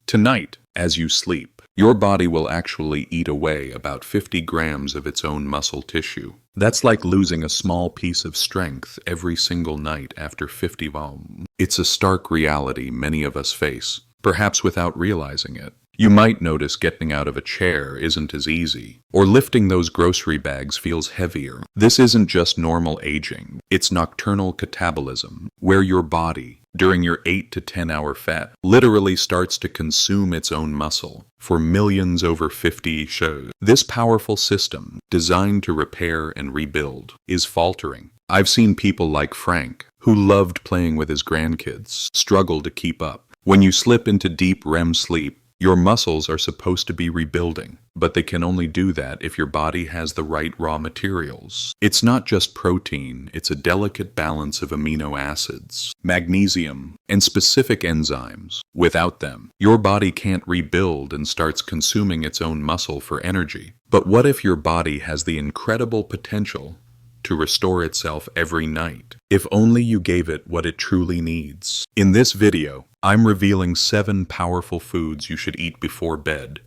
Tonight, as you sleep, your body will actually eat away about 50 grams of its own muscle tissue. That's like losing a small piece of strength every single night after 50 voms. It's a stark reality many of us face, perhaps without realizing it. You might notice getting out of a chair isn't as easy, or lifting those grocery bags feels heavier. This isn't just normal aging, it's nocturnal catabolism, where your body, during your 8 to 10 hour fast, literally starts to consume its own muscle. For millions over 50 shows, this powerful system, designed to repair and rebuild, is faltering. I've seen people like Frank, who loved playing with his grandkids, struggle to keep up. When you slip into deep REM sleep, your muscles are supposed to be rebuilding, but they can only do that if your body has the right raw materials. It's not just protein, it's a delicate balance of amino acids, magnesium, and specific enzymes. Without them, your body can't rebuild and starts consuming its own muscle for energy. But what if your body has the incredible potential to restore itself every night, if only you gave it what it truly needs? In this video, I'm revealing 7 powerful foods you should eat before bed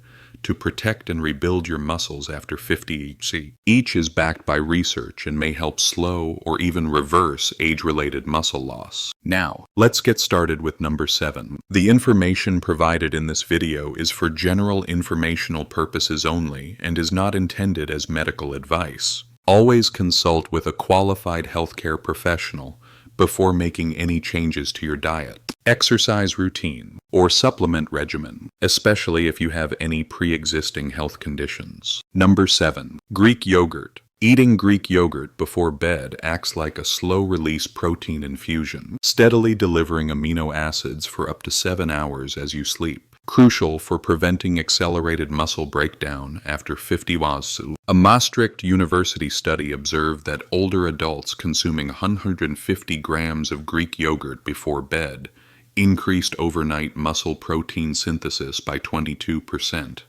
to protect and rebuild your muscles after 50 HC. Each is backed by research and may help slow or even reverse age-related muscle loss. Now, let's get started with number 7. The information provided in this video is for general informational purposes only and is not intended as medical advice. Always consult with a qualified healthcare professional before making any changes to your diet, exercise routine, or supplement regimen, especially if you have any pre-existing health conditions. Number 7. Greek yogurt. Eating Greek yogurt before bed acts like a slow-release protein infusion, steadily delivering amino acids for up to 7 hours as you sleep. Crucial for preventing accelerated muscle breakdown after 50 hours. A Maastricht University study observed that older adults consuming 150 grams of Greek yogurt before bed increased overnight muscle protein synthesis by 22%,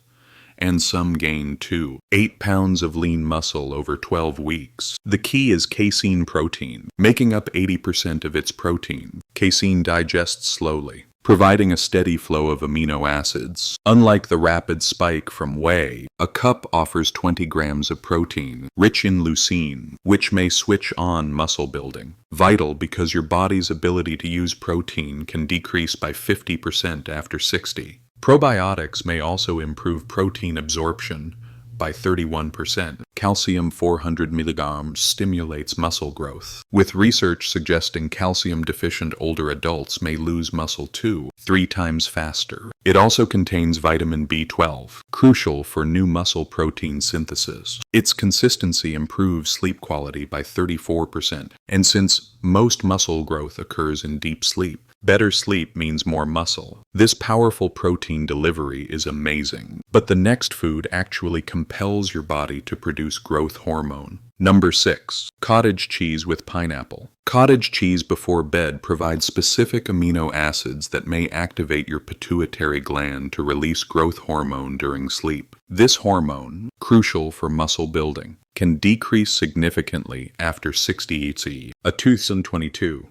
and some gained 8 pounds of lean muscle over 12 weeks. The key is casein protein, making up 80% of its protein. Casein digests slowly, providing a steady flow of amino acids. Unlike the rapid spike from whey, a cup offers 20 grams of protein, rich in leucine, which may switch on muscle building. Vital because your body's ability to use protein can decrease by 50% after 60. Probiotics may also improve protein absorption by 31%. Calcium 400 mg stimulates muscle growth, with research suggesting calcium-deficient older adults may lose muscle 2-3 times faster. It also contains vitamin B12, crucial for new muscle protein synthesis. Its consistency improves sleep quality by 34%, and since most muscle growth occurs in deep sleep, better sleep means more muscle. This powerful protein delivery is amazing, but the next food actually compels your body to produce growth hormone. Number 6. Cottage cheese with pineapple. Cottage cheese before bed provides specific amino acids that may activate your pituitary gland to release growth hormone during sleep. This hormone, crucial for muscle building, can decrease significantly after 60 HC. A 2022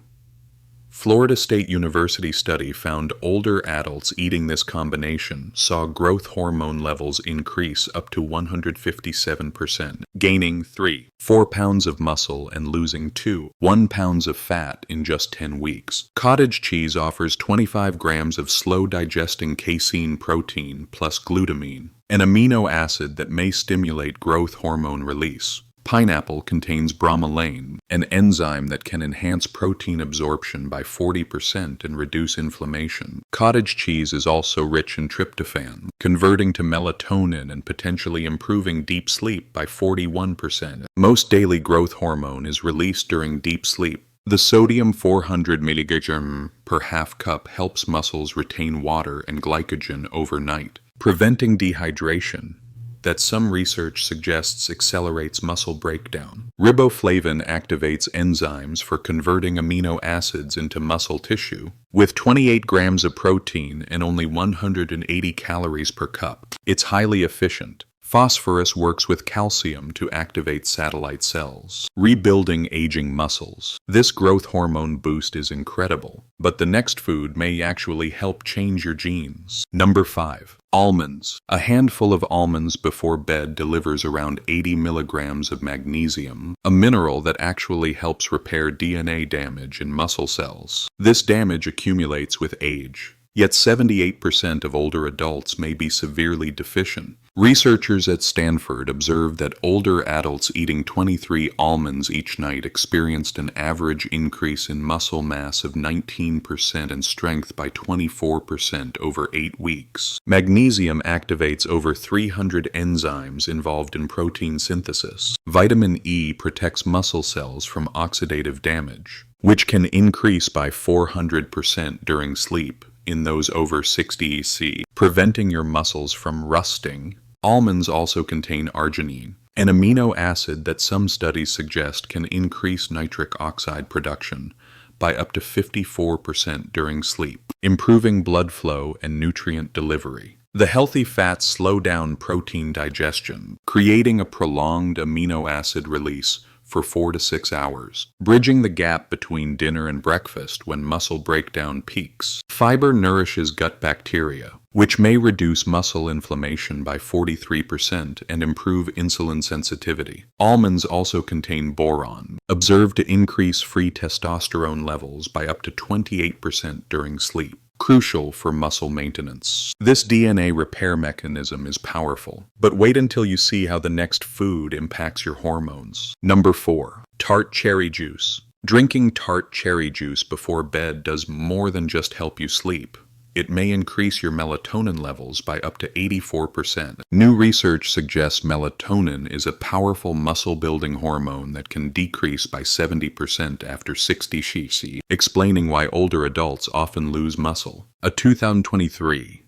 Florida State University study found older adults eating this combination saw growth hormone levels increase up to 157%, gaining 3-4 pounds of muscle and losing 2-1 pounds of fat in just 10 weeks. Cottage cheese offers 25 grams of slow-digesting casein protein plus glutamine, an amino acid that may stimulate growth hormone release. Pineapple contains bromelain, an enzyme that can enhance protein absorption by 40% and reduce inflammation. Cottage cheese is also rich in tryptophan, converting to melatonin and potentially improving deep sleep by 41%. Most daily growth hormone is released during deep sleep. The sodium 400 mg per half cup helps muscles retain water and glycogen overnight, preventing dehydration that some research suggests accelerates muscle breakdown. Riboflavin activates enzymes for converting amino acids into muscle tissue. With 28 grams of protein and only 180 calories per cup, it's highly efficient. Phosphorus works with calcium to activate satellite cells, rebuilding aging muscles. This growth hormone boost is incredible, but the next food may actually help change your genes. Number 5. Almonds. A handful of almonds before bed delivers around 80 milligrams of magnesium, a mineral that actually helps repair DNA damage in muscle cells. This damage accumulates with age. Yet 78% of older adults may be severely deficient. Researchers at Stanford observed that older adults eating 23 almonds each night experienced an average increase in muscle mass of 19% and strength by 24% over 8 weeks. Magnesium activates over 300 enzymes involved in protein synthesis. Vitamin E protects muscle cells from oxidative damage, which can increase by 400% during sleep in those over 60 EC, preventing your muscles from rusting. Almonds also contain arginine, an amino acid that some studies suggest can increase nitric oxide production by up to 54% during sleep, improving blood flow and nutrient delivery. The healthy fats slow down protein digestion, creating a prolonged amino acid release for 4 to 6 hours, bridging the gap between dinner and breakfast when muscle breakdown peaks. Fiber nourishes gut bacteria, which may reduce muscle inflammation by 43% and improve insulin sensitivity. Almonds also contain boron, observed to increase free testosterone levels by up to 28% during sleep, crucial for muscle maintenance. This DNA repair mechanism is powerful, but wait until you see how the next food impacts your hormones. Number 4. Tart cherry juice. Drinking tart cherry juice before bed does more than just help you sleep. It may increase your melatonin levels by up to 84%. New research suggests melatonin is a powerful muscle-building hormone that can decrease by 70% after 60 cc, explaining why older adults often lose muscle. A 2023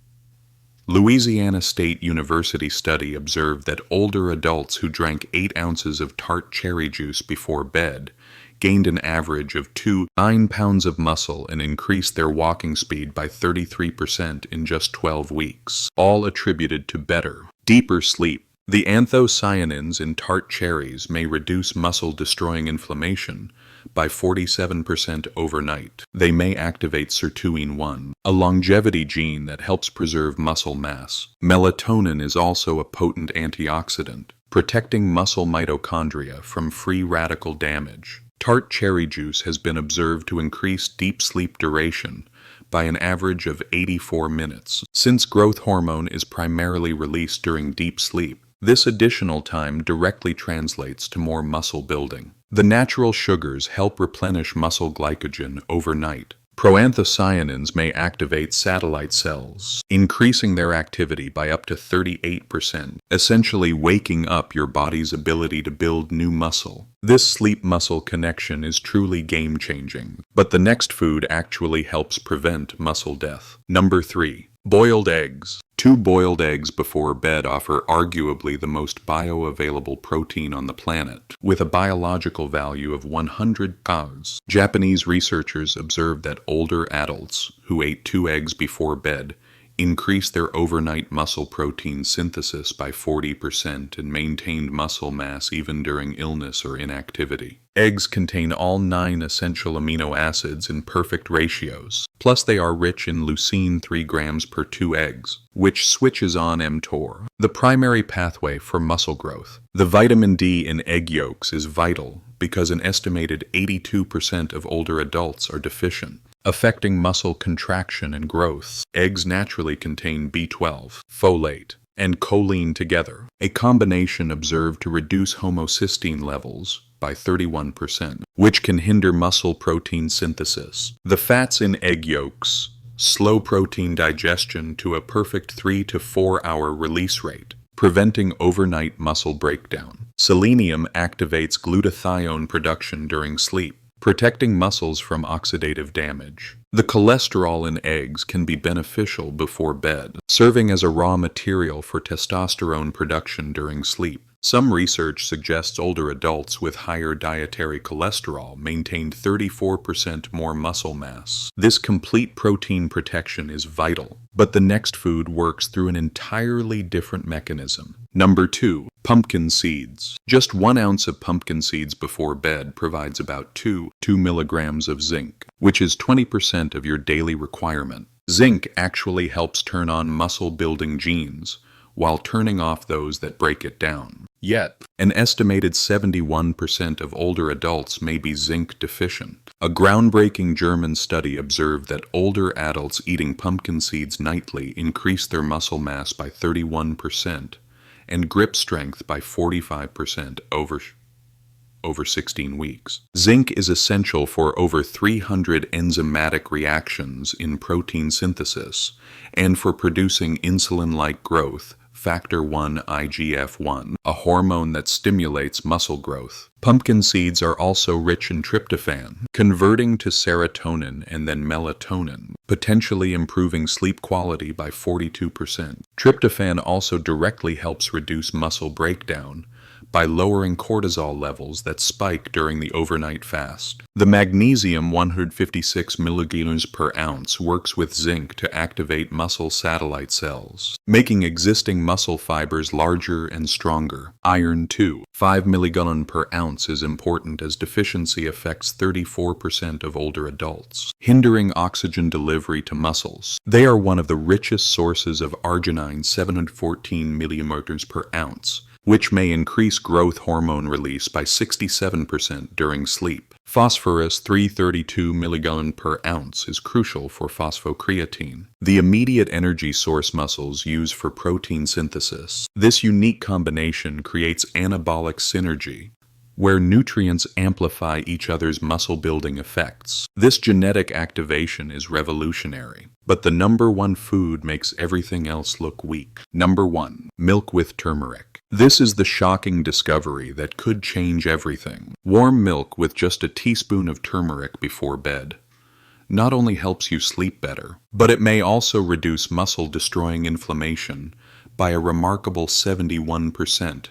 Louisiana State University study observed that older adults who drank 8 ounces of tart cherry juice before bed gained an average of 9 pounds of muscle and increased their walking speed by 33% in just 12 weeks, all attributed to better, deeper sleep. The anthocyanins in tart cherries may reduce muscle-destroying inflammation by 47% overnight. They may activate sirtuin-1, a longevity gene that helps preserve muscle mass. Melatonin is also a potent antioxidant, protecting muscle mitochondria from free radical damage. Tart cherry juice has been observed to increase deep sleep duration by an average of 84 minutes. Since growth hormone is primarily released during deep sleep, this additional time directly translates to more muscle building. The natural sugars help replenish muscle glycogen overnight. Proanthocyanins may activate satellite cells, increasing their activity by up to 38%, essentially waking up your body's ability to build new muscle. This sleep-muscle connection is truly game-changing, but the next food actually helps prevent muscle death. Number 3. Boiled eggs. 2 boiled eggs before bed offer arguably the most bioavailable protein on the planet, with a biological value of 100 calories. Japanese researchers observed that older adults who ate 2 eggs before bed increased their overnight muscle protein synthesis by 40% and maintained muscle mass even during illness or inactivity. Eggs contain all 9 essential amino acids in perfect ratios, plus they are rich in leucine 3 grams per 2 eggs, which switches on mTOR, the primary pathway for muscle growth. The vitamin D in egg yolks is vital because an estimated 82% of older adults are deficient, affecting muscle contraction and growth. Eggs naturally contain B12, folate, and choline together, a combination observed to reduce homocysteine levels by 31%, which can hinder muscle protein synthesis. The fats in egg yolks slow protein digestion to a perfect 3 to 4 hour release rate, preventing overnight muscle breakdown. Selenium activates glutathione production during sleep, protecting muscles from oxidative damage. The cholesterol in eggs can be beneficial before bed, serving as a raw material for testosterone production during sleep. Some research suggests older adults with higher dietary cholesterol maintained 34% more muscle mass. This complete protein protection is vital, but the next food works through an entirely different mechanism. Number 2. Pumpkin seeds. Just 1 ounce of pumpkin seeds before bed provides about 2 milligrams of zinc, which is 20% of your daily requirement. Zinc actually helps turn on muscle-building genes, while turning off those that break it down. Yet, an estimated 71% of older adults may be zinc deficient. A groundbreaking German study observed that older adults eating pumpkin seeds nightly increased their muscle mass by 31% and grip strength by 45% over 16 weeks. Zinc is essential for over 300 enzymatic reactions in protein synthesis and for producing insulin-like growth, Factor 1 IGF-1, a hormone that stimulates muscle growth. Pumpkin seeds are also rich in tryptophan, converting to serotonin and then melatonin, potentially improving sleep quality by 42%. Tryptophan also directly helps reduce muscle breakdown by lowering cortisol levels that spike during the overnight fast. The magnesium 156 milligrams per ounce works with zinc to activate muscle satellite cells, making existing muscle fibers larger and stronger. Iron 2, 5 milligrams per ounce is important as deficiency affects 34% of older adults, hindering oxygen delivery to muscles. They are one of the richest sources of arginine 714 millimeters per ounce, which may increase growth hormone release by 67% during sleep. Phosphorus 332 mg per ounce is crucial for phosphocreatine, the immediate energy source muscles use for protein synthesis. This unique combination creates anabolic synergy, where nutrients amplify each other's muscle-building effects. This genetic activation is revolutionary, but the number 1 food makes everything else look weak. Number 1. Milk with turmeric. This is the shocking discovery that could change everything. Warm milk with just a teaspoon of turmeric before bed not only helps you sleep better, but it may also reduce muscle-destroying inflammation by a remarkable 71%.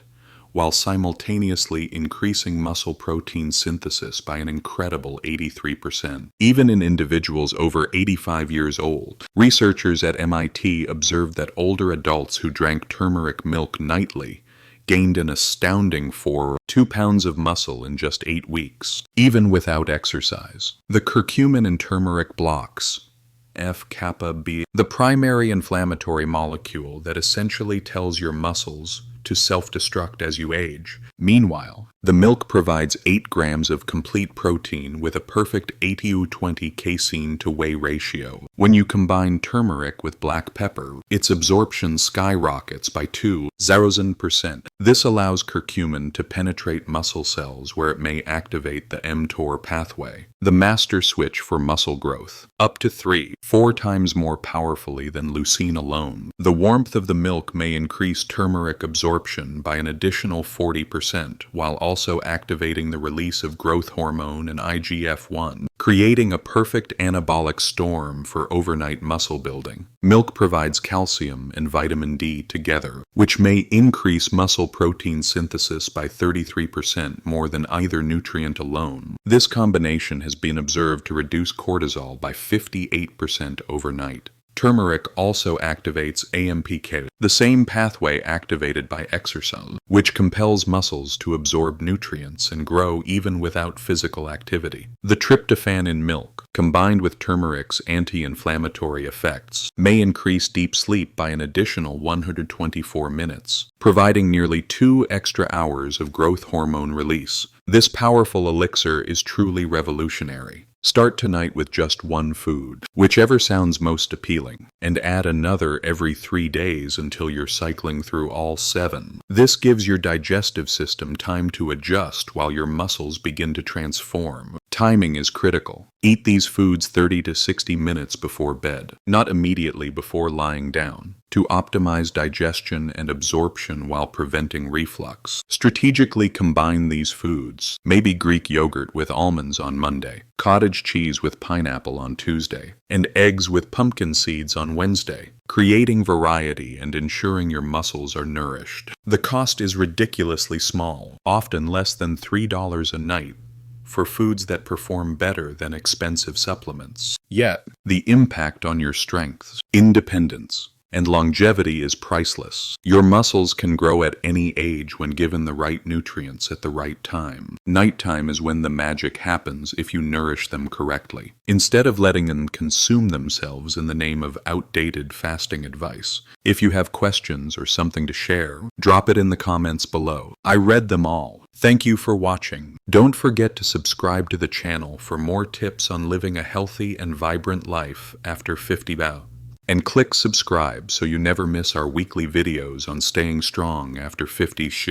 While simultaneously increasing muscle protein synthesis by an incredible 83%. Even in individuals over 85 years old, researchers at MIT observed that older adults who drank turmeric milk nightly gained an astounding 2 pounds of muscle in just 8 weeks, even without exercise. The curcumin in turmeric blocks F-kappa B, the primary inflammatory molecule that essentially tells your muscles to self-destruct as you age. Meanwhile, the milk provides 8 grams of complete protein with a perfect 80-20 casein to whey ratio. When you combine turmeric with black pepper, its absorption skyrockets by 2,000%. This allows curcumin to penetrate muscle cells where it may activate the mTOR pathway, the master switch for muscle growth, up to 3-4 times more powerfully than leucine alone. The warmth of the milk may increase turmeric absorption by an additional 40%, while also activating the release of growth hormone and IGF-1, creating a perfect anabolic storm for overnight muscle building. Milk provides calcium and vitamin D together, which may increase muscle protein synthesis by 33% more than either nutrient alone. This combination has been observed to reduce cortisol by 58% overnight. Turmeric also activates AMPK, the same pathway activated by exercise, which compels muscles to absorb nutrients and grow even without physical activity. The tryptophan in milk, combined with turmeric's anti-inflammatory effects, may increase deep sleep by an additional 124 minutes, providing nearly 2 extra hours of growth hormone release. This powerful elixir is truly revolutionary. Start tonight with just 1 food, whichever sounds most appealing, and add another every 3 days until you're cycling through all 7. This gives your digestive system time to adjust while your muscles begin to transform. Timing is critical. Eat these foods 30 to 60 minutes before bed, not immediately before lying down, to optimize digestion and absorption while preventing reflux. Strategically combine these foods, maybe Greek yogurt with almonds on Monday, cottage cheese with pineapple on Tuesday, and eggs with pumpkin seeds on Wednesday, creating variety and ensuring your muscles are nourished. The cost is ridiculously small, often less than $3 a night, for foods that perform better than expensive supplements. Yet, the impact on your strength, independence, and longevity is priceless. Your muscles can grow at any age when given the right nutrients at the right time. Nighttime is when the magic happens if you nourish them correctly. Instead of letting them consume themselves in the name of outdated fasting advice, if you have questions or something to share, drop it in the comments below. I read them all. Thank you for watching. Don't forget to subscribe to the channel for more tips on living a healthy and vibrant life after 50 bow. And click subscribe so you never miss our weekly videos on staying strong after 50 sh.